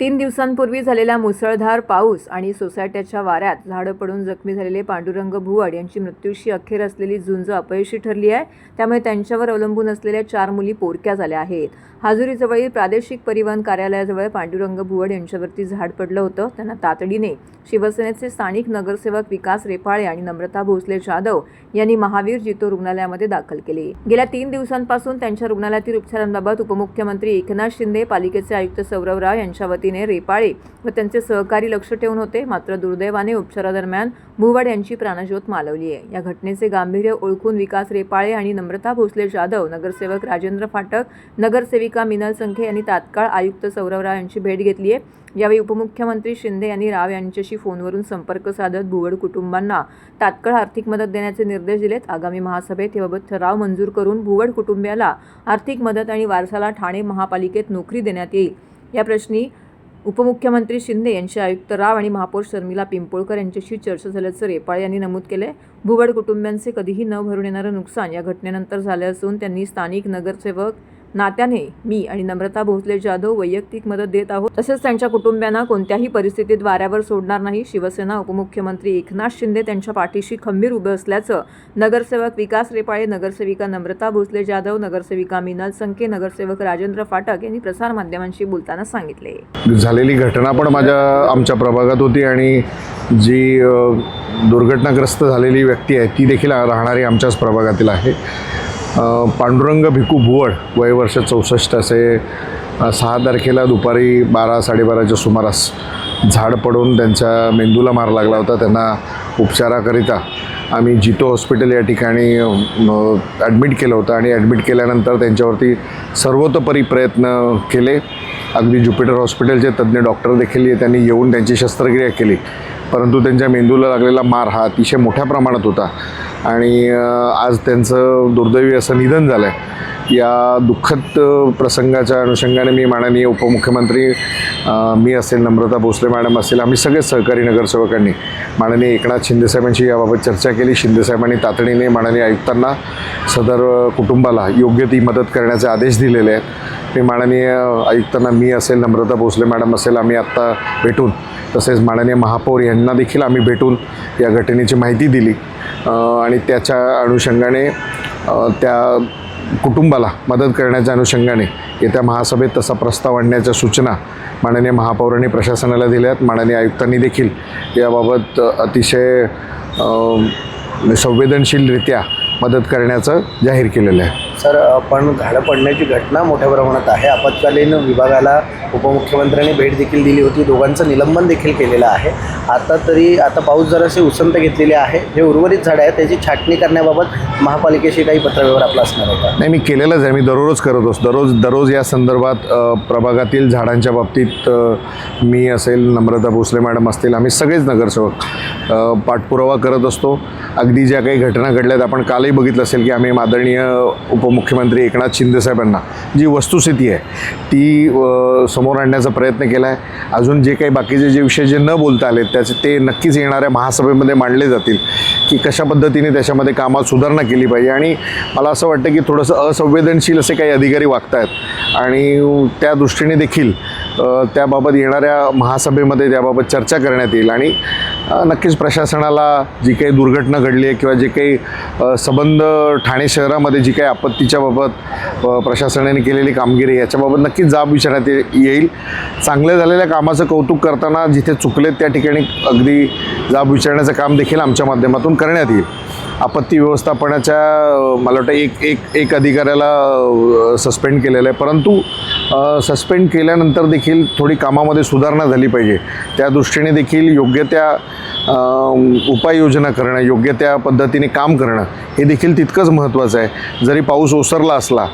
3 दिवसांपूर्वी झालेला मुसळधार पाऊस आणि सोसायट्याच्या वाऱ्यात झाडं पडून जखमी झालेले पांडुरंग भुवड यांची मृत्यूशी अखेर असलेली झुंज अपयशी ठरली आहे। त्यामुळे त्यांच्यावर अवलंबून असलेल्या 4 मुली पोरक्या झाल्या आहेत। हाजुरीजवळील प्रादेशिक परिवहन कार्यालयाजवळ पांडुरंग भुवड यांच्यावरती झाड पडलं होतं। त्यांना तातडीने शिवसेनेचे स्थानिक नगरसेवक विकास रेपाळे आणि नम्रता भोसले जाधव यांनी महावीर जितो रुग्णालयामध्ये दाखल केले। गेल्या 3 दिवसांपासून त्यांच्या रुग्णालयातील उपचारांबाबत उपमुख्यमंत्री एकनाथ शिंदे, पालिकेचे आयुक्त सौरव राव यांच्या वतीने रेपाळे व त्यांचे सहकारी लक्ष ठेवून होते। मात्र दुर्दैवाने उपचारादरम्यान भुवड यांची प्राणज्योत मालवली आहे। या घटनेचे गांभीर्य ओळखून विकास रेपाळे आणि नम्रता भोसले जाधव, नगरसेवक राजेंद्र फाटक, नगरसेविका मीनल संखे यांनी तात्काळ आयुक्त सौरव राव यांची भेट घेतली आहे। यावेळी उपमुख्यमंत्री शिंदे यांनी राव यांच्याशी फोनवरून संपर्क साधत भुवड कुटुंबांना तात्काळ आर्थिक मदत देण्याचे निर्देश दिलेत। आगामी महासभेत याबाबत ठराव मंजूर करून भुवड कुटुंबियाला आर्थिक मदत आणि वारसाला ठाणे महापालिकेत नोकरी देण्यात येईल। या प्रश्नी उपमुख्यमंत्री शिंदे यांचे आयुक्त राव आणि महापौर शर्मिला पिंपोळकर यांच्याशी चर्चा झाल्याचं रेपाळे यांनी नमूद केले। भुवड कुटुंबियांचे कधीही न भरून येणारं नुकसान या घटनेनंतर झाले असून त्यांनी स्थानिक नगरसेवक नात्याने मी आणि नम्रता भोसले जाधव वैयक्तिक मदत देत आहोत। तसेच त्यांच्या कुटुंबियांना कोणत्याही परिस्थितीत वाऱ्यावर सोडणार नाही। शिवसेना उपमुख्यमंत्री एकनाथ शिंदे त्यांच्या पाठीशी खंबीर उभे असल्याचं नगरसेवक विकास रेपाळे, नगरसेविका नम्रता भोसले जाधव, नगरसेविका मीनल संखे, नगरसेवक राजेंद्र फाटक यांनी प्रसारमाध्यमांशी बोलताना सांगितले। झालेली घटना पण आमच्या प्रभागात होती आणि जी दुर्घटनाग्रस्त झालेली व्यक्ती आहे ती देखील राहणारी आमच्याच प्रभागातील आहे। पांडुरंग भिकू भुवड, वय वर्ष 64 असे 6 तारखेला दुपारी 12-12:30च्या सुमारास झाड पडून त्यांच्या मेंदूला मार लागला होता। त्यांना उपचाराकरिता आम्ही जितो हॉस्पिटल या ठिकाणी ॲडमिट केलं होतं आणि ॲडमिट केल्यानंतर त्यांच्यावरती सर्वतोपरी प्रयत्न केले। अगदी ज्युपिटर हॉस्पिटलचे तज्ज्ञ डॉक्टर देखील त्यांनी येऊन त्यांची शस्त्रक्रिया केली, परंतु त्यांच्या मेंदूला लागलेला मार हा अतिशय मोठ्या प्रमाणात होता आणि आज त्यांचं दुर्दैवी असं निधन झालं आहे। या दुःखद प्रसंगाच्या अनुषंगाने मी माननीय उपमुख्यमंत्री मी असेल, नम्रता भोसले मॅडम असेल, आम्ही सगळेच सहकारी नगरसेवकांनी माननीय एकनाथ शिंदेसाहेबांशी याबाबत चर्चा केली। शिंदेसाहेबांनी तातडीने माननीय आयुक्तांना सदर कुटुंबाला योग्य ती मदत करण्याचे आदेश दिलेले आहेत। मी माननीय आयुक्तांना मी असेल, नम्रता भोसले मॅडम असेल, आम्ही आत्ता भेटून तसेच माननीय महापौर यांना देखील आम्ही भेटून या घटनेची माहिती दिली आणि त्याच्या अनुषंगाने त्या कुटुंबाला मदत करण्याच्या अनुषंगाने येत्या महासभेत तसा प्रस्ताव आणण्याच्या सूचना माननीय महापौरांनी प्रशासनाला दिल्या आहेत। माननीय आयुक्तांनी देखील याबाबत अतिशय संवेदनशीलरित्या मदत करण्याचं जाहीर केलेलं आहे। सर, पण झाडं पडण्याची घटना मोठ्या प्रमाणात आहे। आपत्कालीन विभागाला उपमुख्यमंत्र्यांनी भेट देखील दिली होती, दोघांचं निलंबन देखील केलेलं आहे। आता पाऊस जरासे उसंत घेतलेले आहे, जे उर्वरित झाडं आहेत त्याची छाटणी करण्याबाबत महापालिकेशी काही पत्रव्यवहार आपला असणार होता? नाही, मी केलेलंच आहे। मी दररोज करत असतो, दररोज या संदर्भात प्रभागातील झाडांच्या बाबतीत मी असेल, नम्रता भोसले मॅडम असतील, आम्ही सगळेच नगरसेवक पाठपुरावा करत असतो। अगदी ज्या काही घटना घडल्यात आपण कालही बघितलं असेल की आम्ही आदरणीय उपमुख्यमंत्री एकनाथ शिंदेसाहेबांना जी वस्तुस्थिती आहे ती समोर आणण्याचा प्रयत्न केला आहे। अजून जे काही बाकीचे जे विषय जे न बोलता आले ते नक्कीच येणाऱ्या महासभेमध्ये मांडले जातील की कशा पद्धतीने त्याच्यामध्ये कामात सुधारणा केली पाहिजे। आणि मला असं वाटतं की थोडंसं असंवेदनशील असे काही अधिकारी वागत आहेत आणि त्या दृष्टीने देखील त्याबाबत येणाऱ्या महासभेमध्ये त्याबाबत चर्चा करण्यात येईल आणि नक्कीच प्रशासनाला जी काही दुर्घटना घडली आहे किंवा जे काही संबंध ठाणे शहरामध्ये जी काही आपत्तीच्या बाबत प्रशासनाने केलेली कामगिरी याच्याबाबत नक्कीच जाब विचारण्यात येईल। चांगल्या झालेल्या कामाचं कौतुक करताना जिथे चुकलेत त्या ठिकाणी अगदी जाब विचारण्याचं काम देखील आमच्या माध्यमातून करण्यात येईल। आपत्ती व्यवस्थापनाच्या मला वाटतं एक अधिकाऱ्याला सस्पेंड केलेलं आहे, परंतु सस्पेंड केल्यानंतर देखील थोडी कामामध्ये सुधारणा झाली पाहिजे। त्या दृष्टीने देखील योग्य त्या उपाययोजना करणं, योग्य त्या पद्धतीने काम करणं हे देखील तितकंच महत्त्वाचं आहे। जरी पाऊस ओसरला असला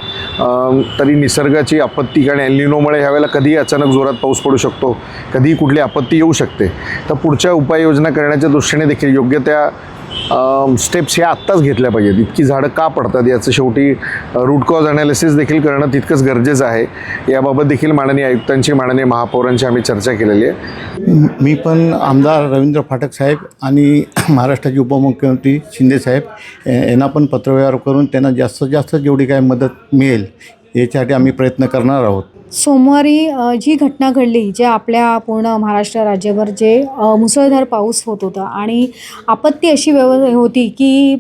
तरी निसर्गाची आपत्ती आणि एल निनोमुळे ह्यावेळेला कधीही अचानक जोरात पाऊस पडू शकतो, कधीही कुठली आपत्ती येऊ शकते। तर पुढच्या उपाययोजना करण्याच्या दृष्टीने देखील योग्य त्या स्टेप्स ह्या आत्ताच घेतल्या पाहिजेत। इतकी झाडं का पडतात याचं शेवटी रूट कॉज ॲनालिसिस देखील करणं तितकंच गरजेचं आहे। याबाबत देखील माननीय आयुक्तांची, माननीय महापौरांची आम्ही चर्चा केलेली आहे। मी पण आमदार रवींद्र फाटक साहेब आणि महाराष्ट्राचे उपमुख्यमंत्री शिंदे साहेब यांना पण पत्रव्यवहार करून त्यांना जास्तीत जास्त जेवढी काय मदत मिळेल याच्यासाठी आम्ही प्रयत्न करणार आहोत। सोमवारी जी घटना घडली, जे आपल्या पूर्ण महाराष्ट्र राज्यभर जे मुसळधार पाऊस होत होता आणि आपत्ती अशी होती की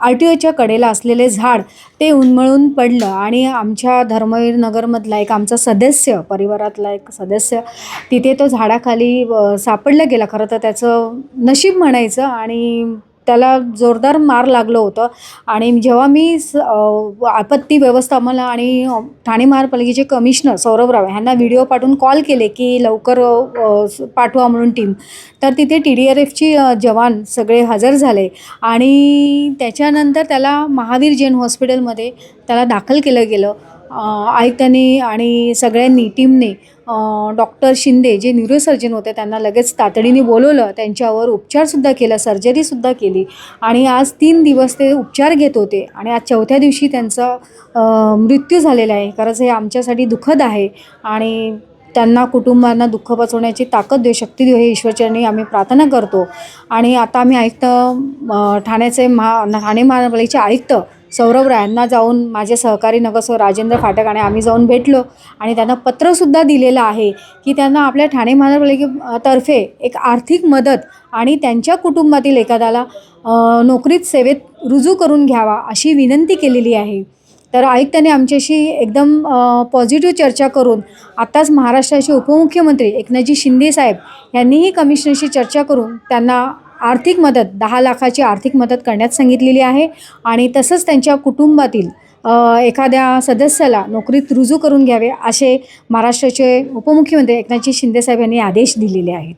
RTOच्या कडेला असलेले झाड ते उन्मळून पडलं आणि आमच्या धर्मवीर नगरमधला एक आमचा सदस्य, परिवारातला एक सदस्य तिथे तो झाडाखाली सापडला गेला. खरं तर त्याचं नशीब म्हणायचं आणि त्याला जोरदार मार लागलं होतं. आणि जेव्हा मी आपत्ती व्यवस्थापन आणि ठाणे महानगरपालिकेचे कमिशनर सौरभ राव ह्यांना व्हिडिओ पाठवून कॉल केले की लवकर पाठवा म्हणून टीम, तर तिथे TDRFची जवान सगळे हजर झाले आणि त्याच्यानंतर त्याला महावीर जैन हॉस्पिटलमध्ये त्याला दाखल केलं गेलं. आयुक्तांनी आणि सगळ्यांनी टीमने डॉक्टर शिंदे जे न्यूरोसर्जन होते त्यांना लगेच तातडीने बोलवलं, त्यांच्यावर उपचारसुद्धा केला, सर्जरीसुद्धा केली आणि आज 3 दिवस ते उपचार घेत होते आणि आज 4थ्या दिवशी त्यांचा मृत्यू झालेला आहे. खरंच हे आमच्यासाठी दुःखद आहे आणि त्यांना कुटुंबांना दुःख पचवण्याची ताकद देऊ, शक्ती देऊ, हे ईश्वरचरणी आम्ही प्रार्थना करतो. आणि आता आम्ही आयुक्त ठाणे महानगरपालिकेचे आयुक्त सौरभ राव यांना जाऊन माझे सहकारी नगरसेवक राजेंद्र फाटक आणि आम्ही जाऊन भेटलो आणि त्यांना पत्रसुद्धा दिलेलं आहे की त्यांना आपल्या ठाणे महानगरपालिकेतर्फे एक आर्थिक मदत आणि त्यांच्या कुटुंबातील एखाद्याला नोकरीत सेवेत रुजू करून घ्यावा अशी विनंती केलेली आहे. तर आयुक्तांनी आमच्याशी एकदम पॉझिटिव्ह चर्चा करून आत्ताच महाराष्ट्राचे उपमुख्यमंत्री एकनाथजी शिंदे साहेब यांनीही कमिशनरशी चर्चा करून त्यांना आर्थिक मदत 10 लाखाची आर्थिक मदत करण्यास सांगितलेली आहे आणि तसंच त्यांच्या कुटुंबातील एखाद्या सदस्याला नोकरीत रुजू करून घ्यावे असे महाराष्ट्राचे उपमुख्यमंत्री एकनाथजी शिंदे साहेब यांनी आदेश दिलेले आहेत.